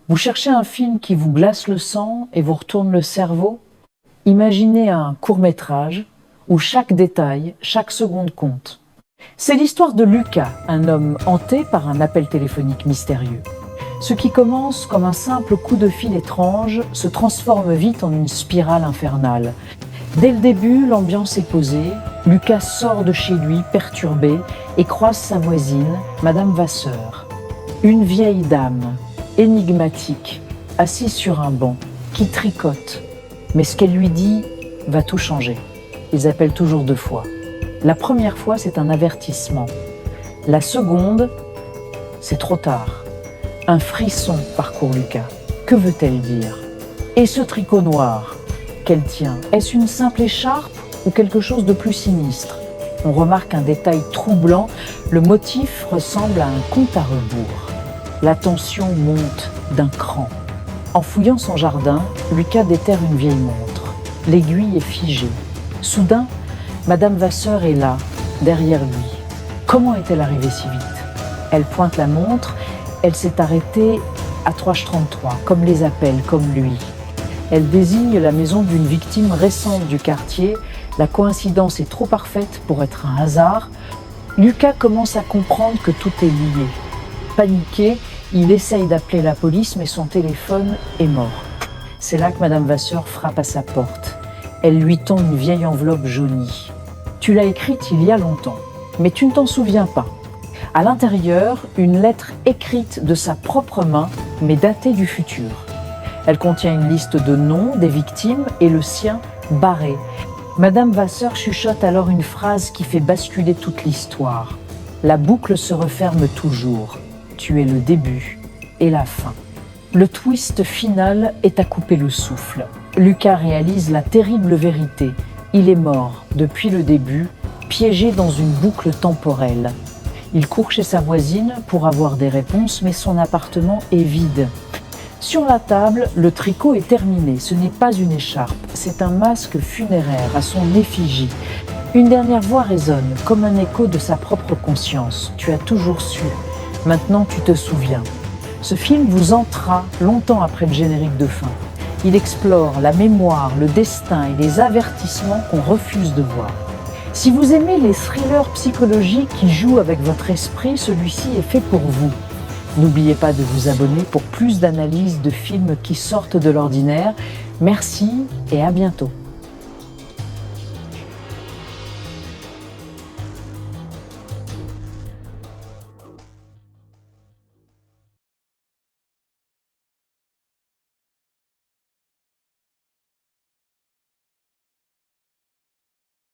Vous cherchez un film qui vous glace le sang et vous retourne le cerveau? Imaginez un court-métrage où chaque détail, chaque seconde compte. C'est l'histoire de Lucas, un homme hanté par un appel téléphonique mystérieux. Ce qui commence comme un simple coup de fil étrange se transforme vite en une spirale infernale. Dès le début, l'ambiance est posée. Lucas sort de chez lui perturbé et croise sa voisine, Madame Vasseur. Une vieille dame, énigmatique, assise sur un banc, qui tricote. Mais ce qu'elle lui dit va tout changer. Ils appellent toujours 2 fois. La première fois, c'est un avertissement. La seconde, c'est trop tard. Un frisson parcourt Lucas. Que veut-elle dire? Et ce tricot noir qu'elle tient, est-ce une simple écharpe ou quelque chose de plus sinistre? On remarque un détail troublant, le motif ressemble à un compte à rebours. La tension monte d'un cran. En fouillant son jardin, Lucas déterre une vieille montre. L'aiguille est figée. Soudain, Madame Vasseur est là, derrière lui. Comment est-elle arrivée si vite? Elle pointe la montre, elle s'est arrêtée à 3h33, comme les appels, comme lui. Elle désigne la maison d'une victime récente du quartier. La coïncidence est trop parfaite pour être un hasard. Lucas commence à comprendre que tout est lié. Paniqué, il essaye d'appeler la police, mais son téléphone est mort. C'est là que Madame Vasseur frappe à sa porte. Elle lui tend une vieille enveloppe jaunie. Tu l'as écrite il y a longtemps, mais tu ne t'en souviens pas. À l'intérieur, une lettre écrite de sa propre main, mais datée du futur. Elle contient une liste de noms des victimes et le sien barré. Madame Vasseur chuchote alors une phrase qui fait basculer toute l'histoire. La boucle se referme toujours. Tu es le début et la fin. Le twist final est à couper le souffle. Lucas réalise la terrible vérité. Il est mort depuis le début, piégé dans une boucle temporelle. Il court chez sa voisine pour avoir des réponses, mais son appartement est vide. Sur la table, le tricot est terminé. Ce n'est pas une écharpe, c'est un masque funéraire à son effigie. Une dernière voix résonne, comme un écho de sa propre conscience. Tu as toujours su. Maintenant, tu te souviens. Ce film vous entra longtemps après le générique de fin. Il explore la mémoire, le destin et les avertissements qu'on refuse de voir. Si vous aimez les thrillers psychologiques qui jouent avec votre esprit, celui-ci est fait pour vous. N'oubliez pas de vous abonner pour plus d'analyses de films qui sortent de l'ordinaire. Merci et à bientôt.